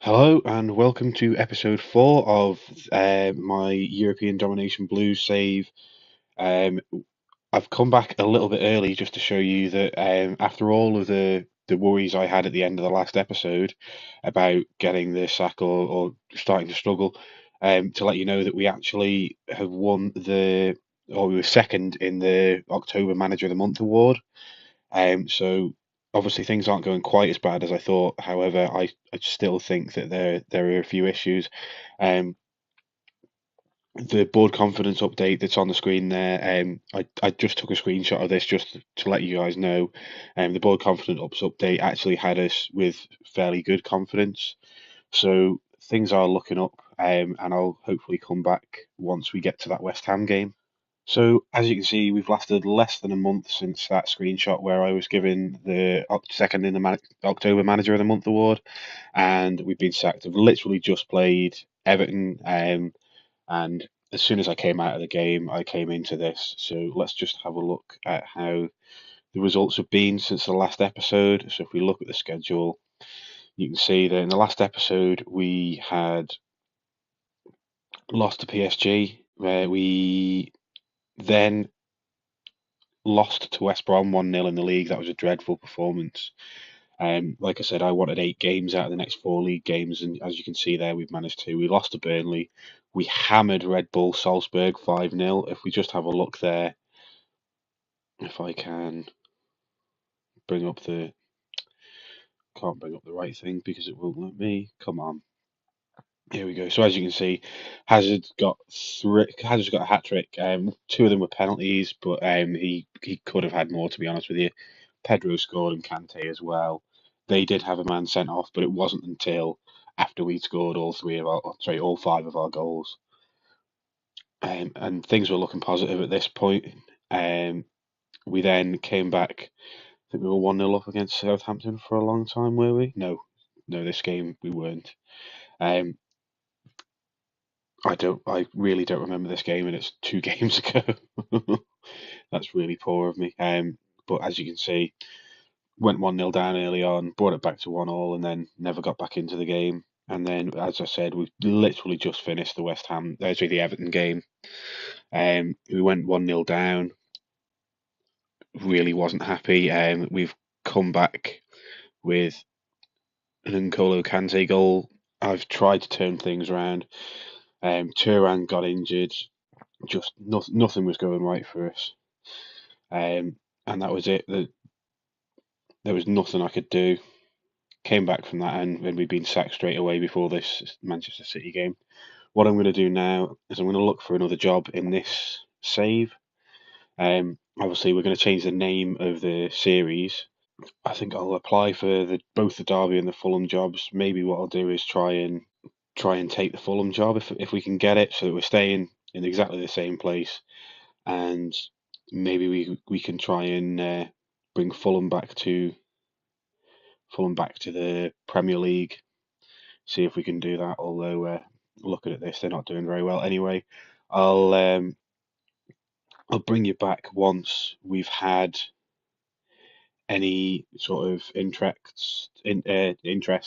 Hello and welcome to episode 4 of my European Domination Blues save. Um, I've come back a little bit early just to show you that after all of the worries I had at the end of the last episode about getting the sack or starting to struggle, to let you know that we actually have we were second in the October Manager of the Month award. So obviously things aren't going quite as bad as I thought. However, I still think that there are a few issues. Um, the board confidence update that's on the screen there. I just took a screenshot of this just to let you guys know. The board confidence update actually had us with fairly good confidence, so things are looking up. And I'll hopefully come back once we get to that West Ham game. So, as you can see, we've lasted less than a month since that screenshot where I was given the second in the October Manager of the Month award, and we've been sacked. I've literally just played Everton, and as soon as I came out of the game, I came into this. So, let's just have a look at how the results have been since the last episode. So, if we look at the schedule, you can see that in the last episode, we had lost to PSG, where we then lost to West Brom 1-0 in the league. That was a dreadful performance. Like I said, I wanted 8 games out of the next 4 league games, and as you can see there, we've managed to. We lost to Burnley. We hammered Red Bull Salzburg 5-0. If we just have a look there, if I can bring up the. Can't bring up the right thing because it won't let me. Come on. Here we go. So as you can see, Hazard's got a hat trick. Two of them were penalties, but he could have had more, to be honest with you. Pedro scored and Kante as well. They did have a man sent off, but it wasn't until after we'd scored all 5 of our goals. And things were looking positive at this point. Um, we then came back. I think we were 1-0 up against Southampton for a long time, were we? No, this game we weren't. Um, I really don't remember this game, and it's 2 games ago. That's really poor of me. But as you can see, went 1-0 down early on, brought it back to 1-1, and then never got back into the game. And then, as I said, we literally just finished the Everton game. We went 1-0 down. Really wasn't happy. We've come back with an N'Golo Kante goal. I've tried to turn things around. Turan got injured. Just nothing was going right for us. And that was it. There was nothing I could do. Came back from that, and we'd been sacked straight away before this Manchester City game. What I'm going to do now is I'm going to look for another job in this save. Obviously, we're going to change the name of the series. I think I'll apply for both the Derby and the Fulham jobs. Maybe what I'll do is try and take the Fulham job if we can get it, so that we're staying in exactly the same place, and maybe we can try and bring Fulham back to the Premier League. See if we can do that. Although looking at this, they're not doing very well anyway. I'll um, I'll bring you back once we've had any sort of interest,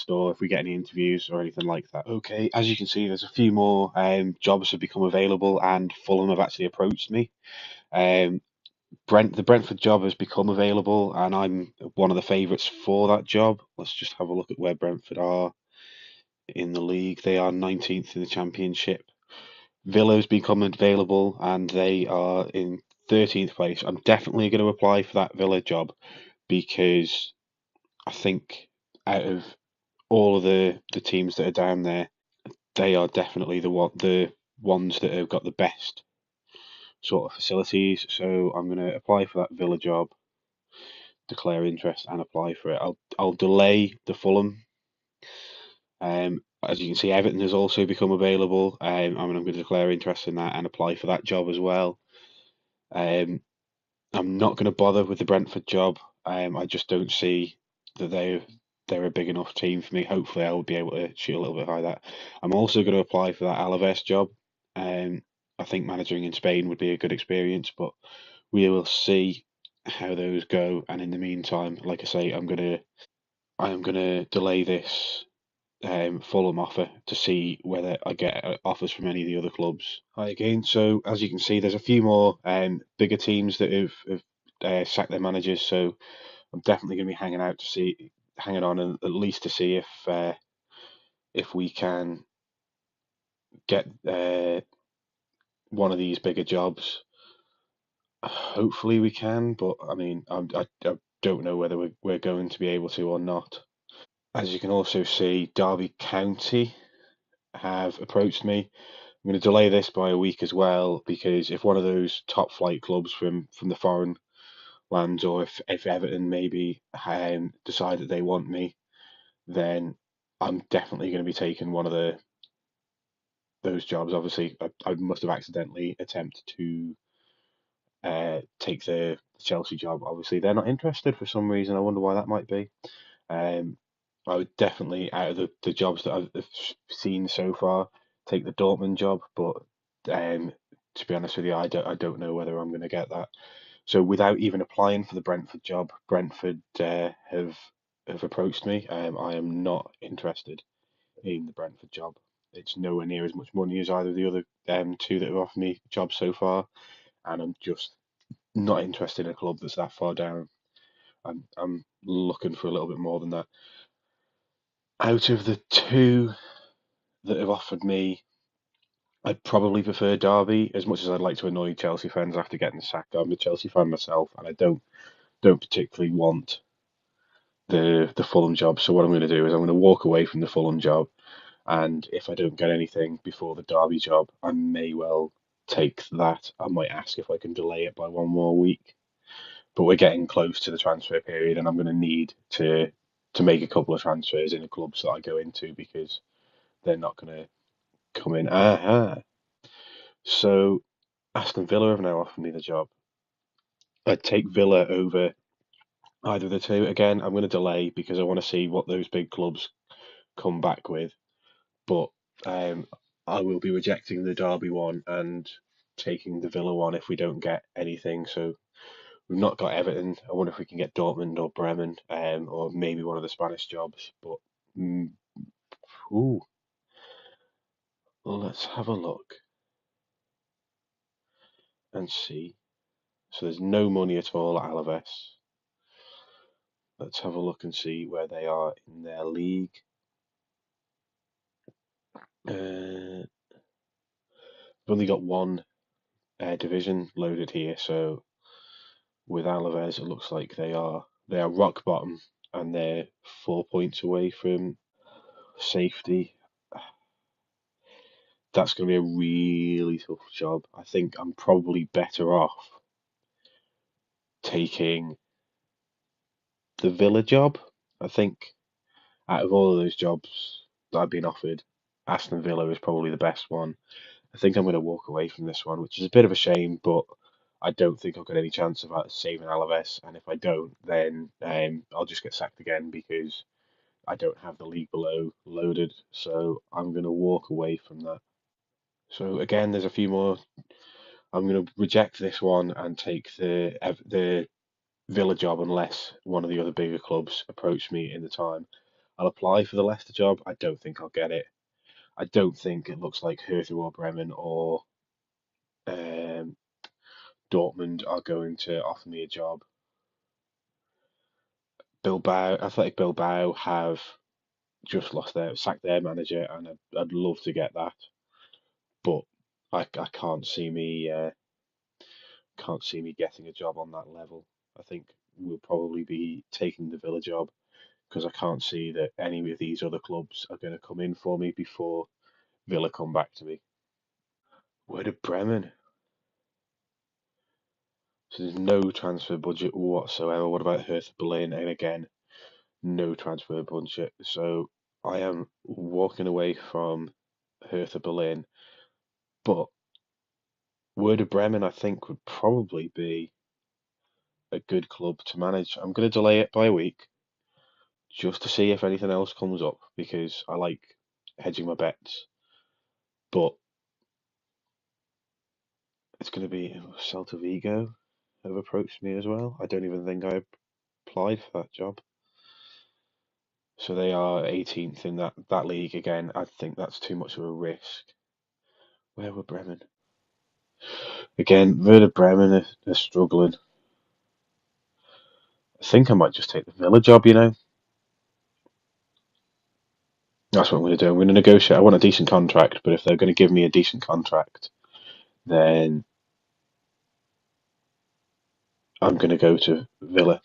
or if we get any interviews or anything like that. Okay, as you can see, there's a few more jobs have become available, and Fulham have actually approached me. Um, the Brentford job has become available, and I'm one of the favourites for that job. Let's just have a look at where Brentford are in the league. They are 19th in the Championship. Villa's become available, and they are in 13th place. I'm definitely going to apply for that Villa job because I think out of all of the teams that are down there, they are definitely the ones that have got the best sort of facilities. So I'm going to apply for that Villa job, declare interest, and apply for it. I'll delay the Fulham. As you can see, Everton has also become available. I'm going to declare interest in that and apply for that job as well. Um, I'm not going to bother with the Brentford job. I just don't see that they're a big enough team for me. Hopefully, I will be able to shoot a little bit higher. That I'm also going to apply for that Alaves job. I think managing in Spain would be a good experience, but we will see how those go. And in the meantime, like I say, I am gonna delay this Fulham offer to see whether I get offers from any of the other clubs. Hi again. So as you can see, there's a few more bigger teams that have sacked their managers. So I'm definitely going to be hanging on, and at least to see if we can get one of these bigger jobs. Hopefully we can, but I mean, I don't know whether we're going to be able to or not. As you can also see, Derby County have approached me. I'm going to delay this by a week as well because if one of those top flight clubs from the foreign lands, or if Everton maybe decide that they want me, then I'm definitely going to be taking one of those jobs. Obviously, I must have accidentally attempted to take the Chelsea job. Obviously, they're not interested for some reason. I wonder why that might be. Um, I would definitely, out of the jobs that I've seen so far, take the Dortmund job. But to be honest with you, I don't know whether I'm going to get that. So without even applying for the Brentford job, Brentford have approached me. I am not interested in the Brentford job. It's nowhere near as much money as either of the other two that have offered me jobs so far, and I'm just not interested in a club that's that far down. I'm looking for a little bit more than that. Out of the two that have offered me, I'd probably prefer Derby. As much as I'd like to annoy Chelsea fans after getting sacked, I'm a Chelsea fan myself, and I don't particularly want the Fulham job. So what I'm going to do is I'm going to walk away from the Fulham job, and if I don't get anything before the Derby job, I may well take that. I might ask if I can delay it by one more week. But we're getting close to the transfer period, and I'm going to need to make a couple of transfers in the clubs that I go into because they're not going to come in. Aha! So Aston Villa have now offered me the job. I'd take Villa over either of the two. Again, I'm going to delay because I want to see what those big clubs come back with. But um, I will be rejecting the Derby one and taking the Villa one if we don't get anything. So we've not got Everton. I wonder if we can get Dortmund or Bremen, or maybe one of the Spanish jobs. But mm, ooh, let's have a look and see. So there's no money at all at Alaves. Let's have a look and see where they are in their league. We've only got one division loaded here, so with Alaves, it looks like they are rock bottom and they're 4 points away from safety. That's going to be a really tough job. I think I'm probably better off taking the Villa job. I think out of all of those jobs that I've been offered, Aston Villa is probably the best one. I think I'm going to walk away from this one, which is a bit of a shame, but I don't think I've got any chance of saving Alaves. And if I don't, then I'll just get sacked again because I don't have the league below loaded. So I'm going to walk away from that. So again, there's a few more. I'm going to reject this one and take the Villa job unless one of the other bigger clubs approach me in the time. I'll apply for the Leicester job. I don't think I'll get it. I don't think it looks like Hertha or Bremen or um, Dortmund are going to offer me a job. Athletic Bilbao have just sacked their manager, and I'd love to get that, but I can't see me getting a job on that level. I think we'll probably be taking the Villa job because I can't see that any of these other clubs are going to come in for me before Villa come back to me. Where did Bremen? So there's no transfer budget whatsoever. What about Hertha Berlin? And again, no transfer budget. So I am walking away from Hertha Berlin, but Werder Bremen I think would probably be a good club to manage. I'm going to delay it by a week just to see if anything else comes up because I like hedging my bets. But it's going to be Celta Vigo have approached me as well. I don't even think I applied for that job. So they are 18th in that league again. I think that's too much of a risk. Where were Bremen? Again, Werder Bremen are struggling. I think I might just take the Villa job, That's what I'm going to do. I'm going to negotiate. I want a decent contract, but if they're going to give me a decent contract, then I'm going to go to Villa.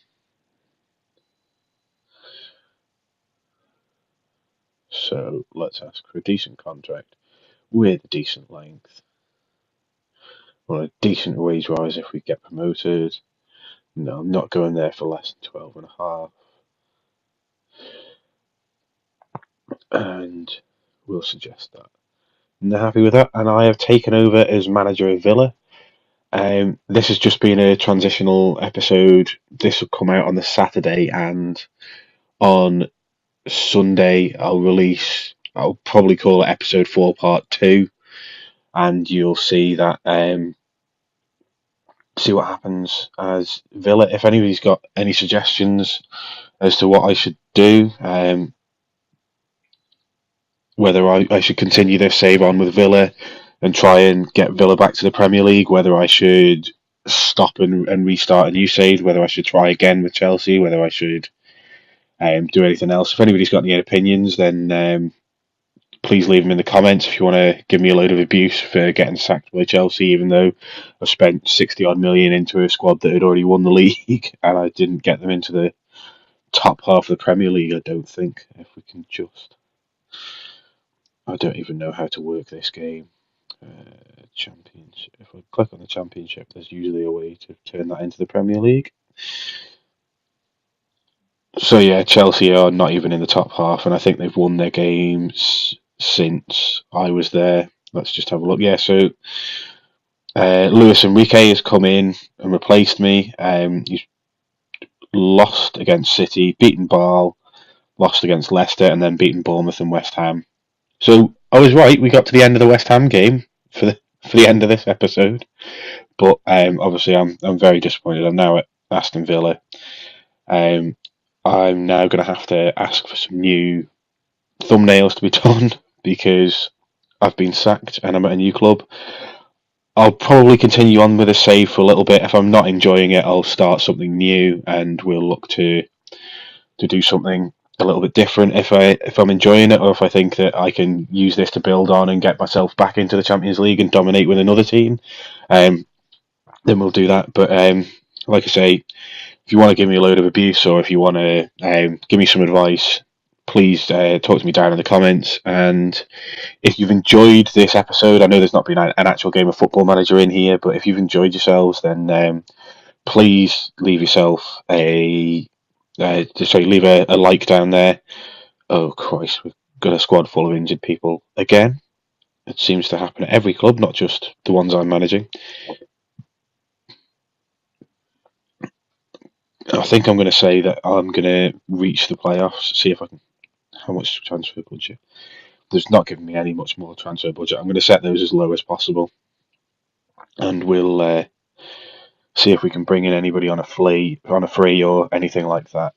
So let's ask for a decent contract with a decent length. Well, a decent wage rise if we get promoted. No, I'm not going there for less than 12 and a half. And we'll suggest that. And they're happy with that. And I have taken over as manager of Villa. This has just been a transitional episode. This will come out on the Saturday, and on Sunday I'll probably call it episode 4 part 2, and you'll see that see what happens as Villa. If anybody's got any suggestions as to what I should do, whether I should continue this save on with Villa and try and get Villa back to the Premier League, whether I should stop and restart a new save, whether I should try again with Chelsea, whether I should do anything else. If anybody's got any opinions, then please leave them in the comments. If you want to give me a load of abuse for getting sacked by Chelsea, even though I've spent 60 odd million into a squad that had already won the league and I didn't get them into the top half of the Premier League, I don't think. If we can just... I don't even know how to work this game. Championship. If I click on the Championship, there's usually a way to turn that into the Premier League. So yeah, Chelsea are not even in the top half, and I think they've won their games since I was there. Let's just have a look. Yeah, so Luis Enrique has come in and replaced me. He's lost against City, beaten Bale, lost against Leicester, and then beaten Bournemouth and West Ham. So I was right. We got to the end of the West Ham game for the end of this episode, but obviously I'm very disappointed. I'm now at Aston Villa. I'm now going to have to ask for some new thumbnails to be done because I've been sacked and I'm at a new club. I'll probably continue on with a save for a little bit. If I'm not enjoying it, I'll start something new and we'll look to do something a little bit different if I'm enjoying it, or if I think that I can use this to build on and get myself back into the Champions League and dominate with another team. Then we'll do that. But like I say, if you want to give me a load of abuse or if you want to give me some advice, please talk to me down in the comments. And if you've enjoyed this episode, I know there's not been an actual Game of Football Manager in here, but if you've enjoyed yourselves, then please leave yourself leave a like down there. Oh Christ, we've got a squad full of injured people again. It seems to happen at every club, not just the ones I'm managing. I think I'm going to say that I'm going to reach the playoffs, see if I can. How much transfer budget? There's not giving me any much more transfer budget. I'm going to set those as low as possible, and we'll see if we can bring in anybody on a free or anything like that.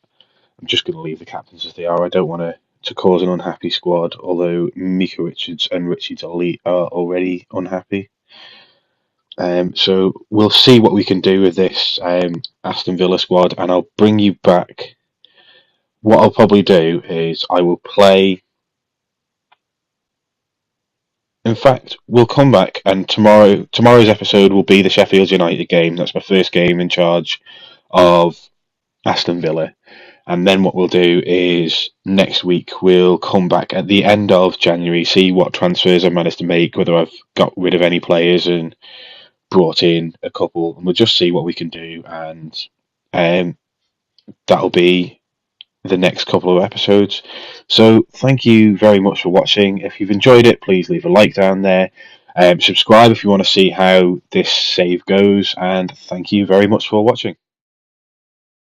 I'm just going to leave the captains as they are. I don't want to cause an unhappy squad, although Mika Richards and Richie Elite are already unhappy. So we'll see what we can do with this Aston Villa squad, and I'll bring you back. What I'll probably do is I will play. In fact, we'll come back, and tomorrow's episode will be the Sheffield United game. That's my first game in charge of Aston Villa. And then what we'll do is next week we'll come back at the end of January, see what transfers I've managed to make, whether I've got rid of any players and brought in a couple, and we'll just see what we can do. And that'll be the next couple of episodes. So thank you very much for watching. If you've enjoyed it, please leave a like down there. Subscribe if you want to see how this save goes, and thank you very much for watching.